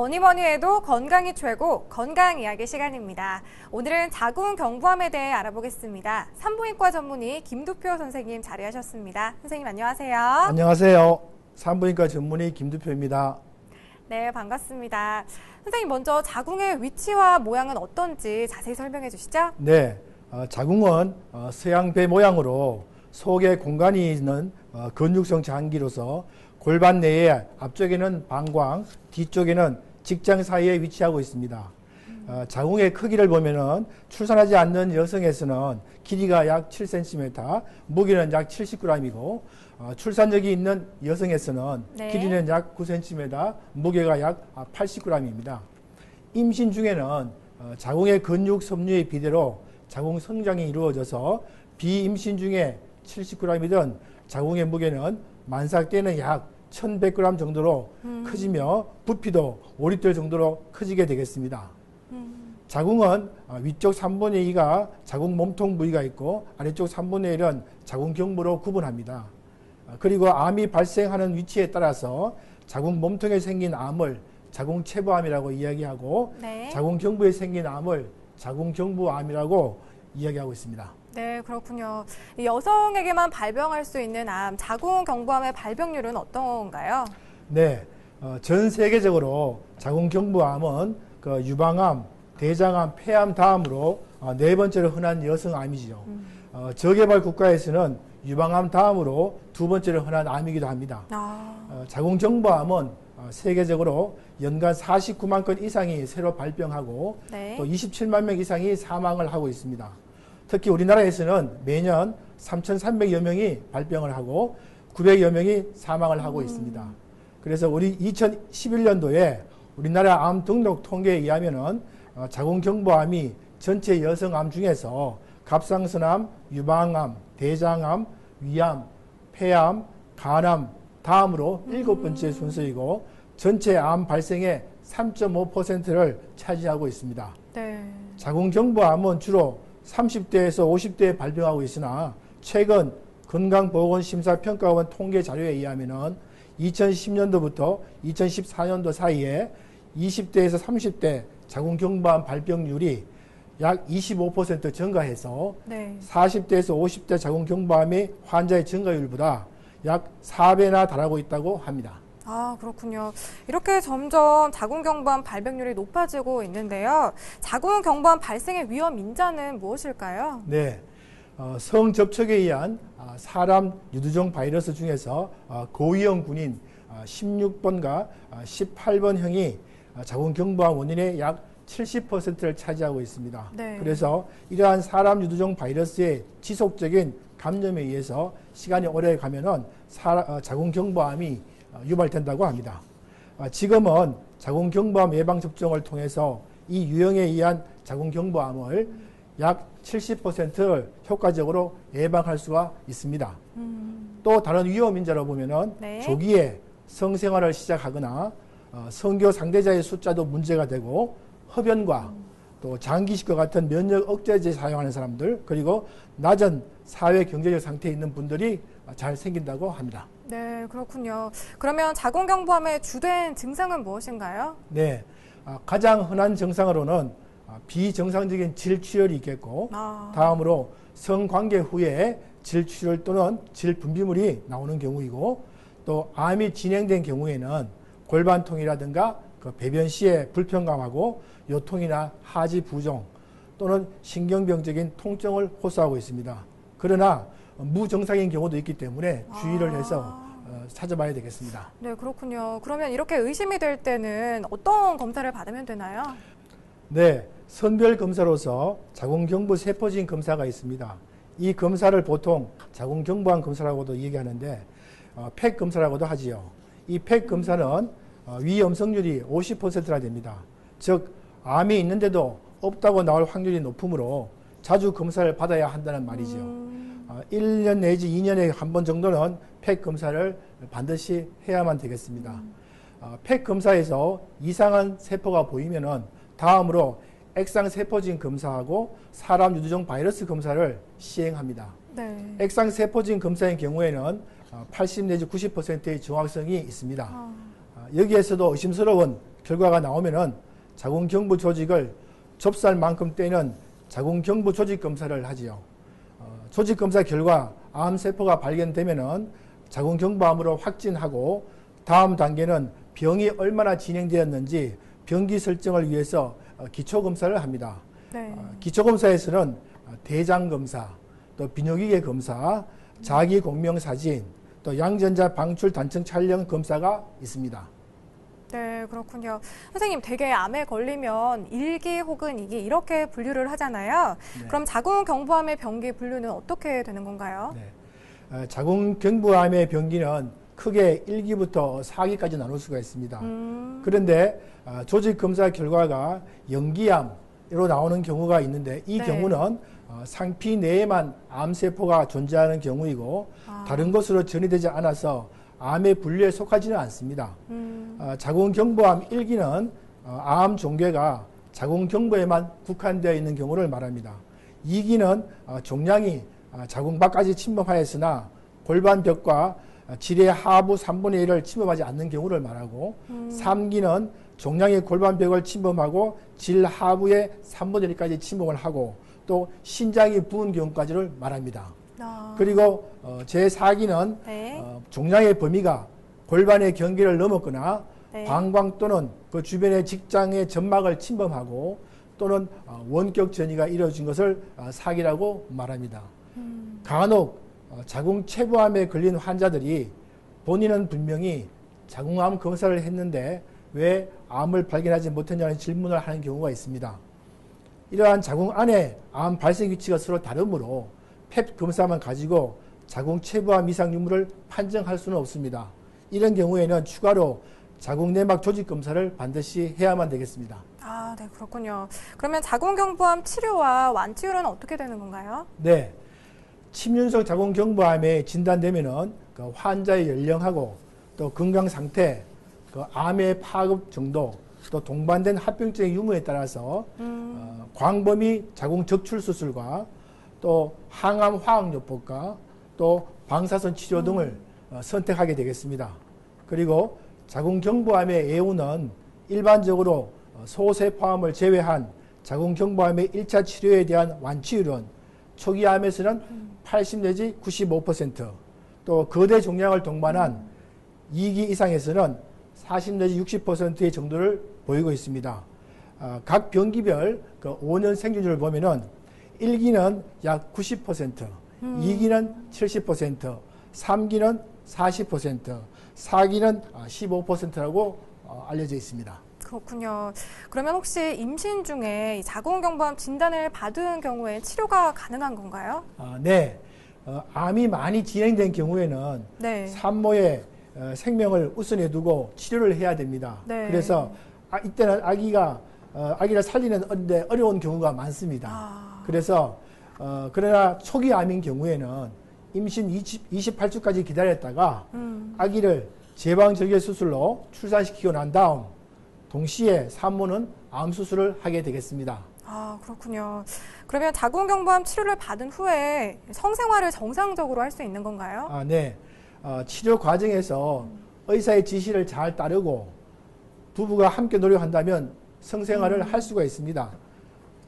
뭐니 뭐니 해도 건강이 최고, 건강 이야기 시간입니다. 오늘은 자궁경부암에 대해 알아보겠습니다. 산부인과 전문의 김두표 선생님 자리하셨습니다. 선생님 안녕하세요. 안녕하세요. 산부인과 전문의 김두표입니다. 네, 반갑습니다. 선생님 먼저 자궁의 위치와 모양은 어떤지 자세히 설명해 주시죠. 네, 자궁은 서양배 모양으로 속에 공간이 있는 근육성 장기로서 골반 내에 앞쪽에는 방광, 뒤쪽에는 직장 사이에 위치하고 있습니다. 자궁의 크기를 보면은 출산하지 않는 여성에서는 길이가 약 7cm, 무게는 약 70g이고 출산력이 있는 여성에서는 길이는 약 9cm, 무게가 약 80g입니다. 임신 중에는 자궁의 근육 섬유의 비대로 자궁 성장이 이루어져서 비임신 중에 70g이던 자궁의 무게는 만삭 때는 약 1100g 정도로 커지며 부피도 5리터 정도로 커지게 되겠습니다. 자궁은 위쪽 3분의 2가 자궁 몸통 부위가 있고 아래쪽 3분의 1은 자궁 경부로 구분합니다. 그리고 암이 발생하는 위치에 따라서 자궁 몸통에 생긴 암을 자궁 체부암이라고 이야기하고 자궁 경부에 생긴 암을 자궁 경부암이라고 이야기하고 있습니다. 네, 그렇군요. 여성에게만 발병할 수 있는 암, 자궁경부암의 발병률은 어떤가요? 네, 전 세계적으로 자궁경부암은 유방암, 대장암, 폐암 다음으로 네 번째로 흔한 여성암이죠. 저개발 국가에서는 유방암 다음으로 두 번째로 흔한 암이기도 합니다. 자궁경부암은 세계적으로 연간 49만 건 이상이 새로 발병하고 또 27만 명 이상이 사망을 하고 있습니다. 특히 우리나라에서는 매년 3,300여 명이 발병을 하고 900여 명이 사망을 하고 있습니다. 그래서 우리 2011년도에 우리나라 암 등록 통계에 의하면은 자궁경부암이 전체 여성암 중에서 갑상선암, 유방암, 대장암, 위암, 폐암, 간암 다음으로 7번째 순서이고 전체 암 발생의 3.5%를 차지하고 있습니다. 자궁경부암은 주로 30대에서 50대에 발병하고 있으나 최근 건강보건심사평가원 통계 자료에 의하면 2010년도부터 2014년도 사이에 20대에서 30대 자궁경부암 발병률이 약 25% 증가해서 40대에서 50대 자궁경부암의 환자의 증가율보다 약 4배나 달하고 있다고 합니다. 아, 그렇군요. 이렇게 점점 자궁경부암 발병률이 높아지고 있는데요. 자궁경부암 발생의 위험 인자는 무엇일까요? 네, 성접촉에 의한 사람 유두종 바이러스 중에서 고위험군인 16번과 18번형이 자궁경부암 원인의 약 70%를 차지하고 있습니다. 그래서 이러한 사람 유두종 바이러스의 지속적인 감염에 의해서 시간이 오래 가면은 자궁경부암이 유발된다고 합니다. 지금은 자궁경부암 예방접종을 통해서 이 유형에 의한 자궁경부암을 약 70%를 효과적으로 예방할 수가 있습니다. 또 다른 위험인자로 보면은 조기에 성생활을 시작하거나 성교 상대자의 숫자도 문제가 되고 흡연과 또 장기식과 같은 면역 억제제 사용하는 사람들 그리고 낮은 사회 경제적 상태에 있는 분들이 잘 생긴다고 합니다. 네, 그렇군요. 그러면 자궁경부암의 주된 증상은 무엇인가요? 네, 가장 흔한 증상으로는 비정상적인 질출혈이 있겠고 다음으로 성관계 후에 질출혈 또는 질분비물이 나오는 경우이고 또 암이 진행된 경우에는 골반통이라든가 배변 시에 불편감하고 요통이나 하지 부종 또는 신경병적인 통증을 호소하고 있습니다. 그러나 무증상인 경우도 있기 때문에 주의를 해서 찾아봐야 되겠습니다. 네, 그렇군요. 그러면 이렇게 의심이 될 때는 어떤 검사를 받으면 되나요? 네, 선별 검사로서 자궁경부 세포진 검사가 있습니다. 이 검사를 보통 자궁경부암 검사라고도 얘기하는데 팩 검사라고도 하지요. 이 팩 검사는 위험성률이 50%나 됩니다. 즉 암이 있는데도 없다고 나올 확률이 높으므로 자주 검사를 받아야 한다는 말이죠. 1년 내지 2년에 한 번 정도는 팩 검사를 반드시 해야만 되겠습니다. 팩 검사에서 이상한 세포가 보이면은 다음으로 액상세포진 검사하고 사람 유두종 바이러스 검사를 시행합니다. 액상세포진 검사의 경우에는 80 내지 90%의 정확성이 있습니다. 여기에서도 의심스러운 결과가 나오면은 자궁경부 조직을 좁쌀만큼 떼는 자궁경부 조직 검사를 하지요. 조직 검사 결과 암세포가 발견되면은 자궁경부암으로 확진하고 다음 단계는 병이 얼마나 진행되었는지 병기 설정을 위해서 기초검사를 합니다. 네. 기초검사에서는 대장검사, 또 비뇨기계 검사, 자기공명사진, 또 양전자 방출 단층 촬영 검사가 있습니다. 네, 그렇군요. 선생님, 되게 암에 걸리면 1기 혹은 2기 이렇게 분류를 하잖아요. 네. 그럼 자궁경부암의 병기 분류는 어떻게 되는 건가요? 네. 자궁경부암의 병기는 크게 1기부터 4기까지 나눌 수가 있습니다. 그런데 조직검사 결과가 영기암으로 나오는 경우가 있는데 이 네. 경우는 상피 내에만 암세포가 존재하는 경우이고 다른 곳으로 전이되지 않아서 암의 분류에 속하지는 않습니다. 자궁경부암 1기는 암 종괴가 자궁경부에만 국한되어 있는 경우를 말합니다. 2기는 종양이 자궁 밖까지 침범하였으나 골반벽과 질의 하부 3분의 1을 침범하지 않는 경우를 말하고 3기는 종양이 골반벽을 침범하고 질 하부의 3분의 1까지 침범을 하고 또 신장이 부은 경우까지를 말합니다. 그리고 제4기는 네. 종양의 범위가 골반의 경계를 넘었거나 네. 방광 또는 그 주변의 직장의 점막을 침범하고 또는 원격 전이가 이루어진 것을 4기라고 말합니다. 간혹 자궁체부암에 걸린 환자들이 본인은 분명히 자궁암 검사를 했는데 왜 암을 발견하지 못했냐는 질문을 하는 경우가 있습니다. 이러한 자궁 안에 암 발생 위치가 서로 다르므로 펫 검사만 가지고 자궁체부암 이상 유무를 판정할 수는 없습니다. 이런 경우에는 추가로 자궁내막 조직 검사를 반드시 해야만 되겠습니다. 아, 네, 그렇군요. 그러면 자궁경부암 치료와 완치율은 어떻게 되는 건가요? 네. 침륜성 자궁경부암에 진단되면은 그 환자의 연령하고 또 건강 상태, 그 암의 파급 정도, 또 동반된 합병증의 유무에 따라서 광범위 자궁 적출 수술과 또 항암 화학요법과 또 방사선 치료 등을 선택하게 되겠습니다. 그리고 자궁경부암의 예후는 일반적으로 소세포암을 제외한 자궁경부암의 1차 치료에 대한 완치율은 초기 암에서는 80 내지 95%, 또 거대 종양을 동반한 2기 이상에서는 40 내지 60%의 정도를 보이고 있습니다. 각 병기별 그 5년 생존율을 보면은 1기는 약 90%, 2기는 70%, 3기는 40%, 4기는 15%라고 알려져 있습니다. 그렇군요. 그러면 혹시 임신 중에 이 자궁경부암 진단을 받은 경우에 치료가 가능한 건가요? 네. 암이 많이 진행된 경우에는 네. 산모의 생명을 우선에 두고 치료를 해야 됩니다. 네. 그래서 이때는 아기를 살리는 데 어려운 경우가 많습니다. 그래서 그러나 초기 암인 경우에는 임신 28주까지 기다렸다가 아기를 제방절개 수술로 출산시키고 난 다음 동시에 산모는 암 수술을 하게 되겠습니다. 아, 그렇군요. 그러면 자궁경부암 치료를 받은 후에 성생활을 정상적으로 할 수 있는 건가요? 네. 치료 과정에서 의사의 지시를 잘 따르고 부부가 함께 노력한다면 성생활을 할 수가 있습니다.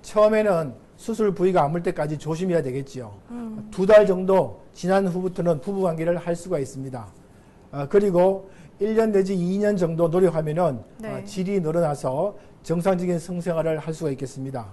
처음에는 수술 부위가 아물 때까지 조심해야 되겠지요. 2달 정도 지난 후부터는 부부관계를 할 수가 있습니다. 그리고 1년 내지 2년 정도 노력하면은 네. 질이 늘어나서 정상적인 성생활을 할 수가 있겠습니다.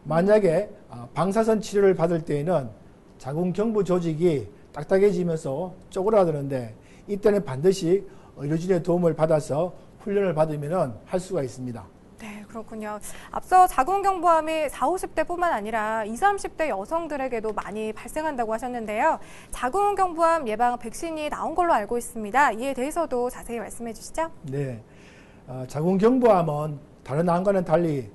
만약에 방사선 치료를 받을 때에는 자궁경부 조직이 딱딱해지면서 쪼그라드는데 이때는 반드시 의료진의 도움을 받아서 훈련을 받으면 할 수가 있습니다. 네, 그렇군요. 앞서 자궁경부암이 40, 50대뿐만 아니라 20, 30대 여성들에게도 많이 발생한다고 하셨는데요. 자궁경부암 예방 백신이 나온 걸로 알고 있습니다. 이에 대해서도 자세히 말씀해 주시죠. 네, 자궁경부암은 다른 암과는 달리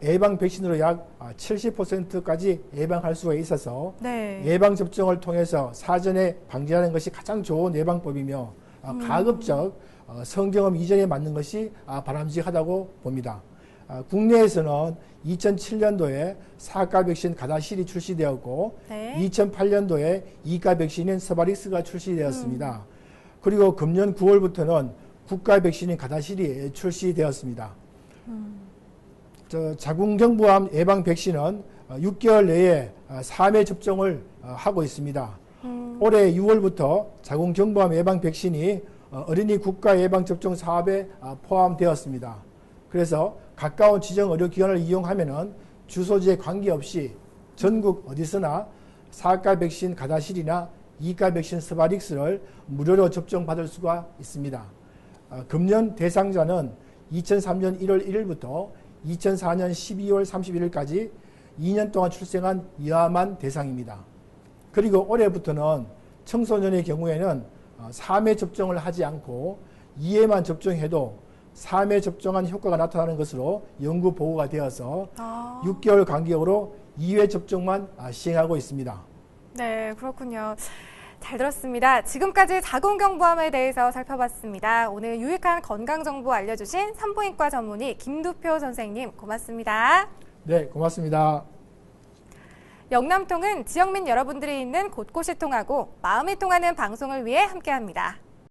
예방 백신으로 약 70%까지 예방할 수가 있어서 네. 예방 접종을 통해서 사전에 방지하는 것이 가장 좋은 예방법이며 가급적 성경험 이전에 맞는 것이 바람직하다고 봅니다. 국내에서는 2007년도에 4가 백신 가다실이 출시되었고 네. 2008년도에 2가 백신인 서바릭스가 출시되었습니다. 그리고 금년 9월부터는 국가 백신인 가다실이 출시되었습니다. 자궁경부암 예방 백신은 6개월 내에 3회 접종을 하고 있습니다. 올해 6월부터 자궁경부암 예방 백신이 어린이 국가 예방 접종 사업에 포함되었습니다. 그래서 가까운 지정 의료기관을 이용하면은 주소지에 관계없이 전국 어디서나 4가 백신 가다실이나 2가 백신 스바릭스를 무료로 접종받을 수가 있습니다. 금년 대상자는 2003년 1월 1일부터 2004년 12월 31일까지 2년 동안 출생한 이하만 대상입니다. 그리고 올해부터는 청소년의 경우에는 3회 접종을 하지 않고 2회만 접종해도 3회 접종한 효과가 나타나는 것으로 연구 보고가 되어서 6개월 간격으로 2회 접종만 시행하고 있습니다. 네, 그렇군요. 잘 들었습니다. 지금까지 자궁경부암에 대해서 살펴봤습니다. 오늘 유익한 건강정보 알려주신 산부인과 전문의 김두표 선생님 고맙습니다. 네, 고맙습니다. 영남통은 지역민 여러분들이 있는 곳곳이 통하고 마음이 통하는 방송을 위해 함께합니다.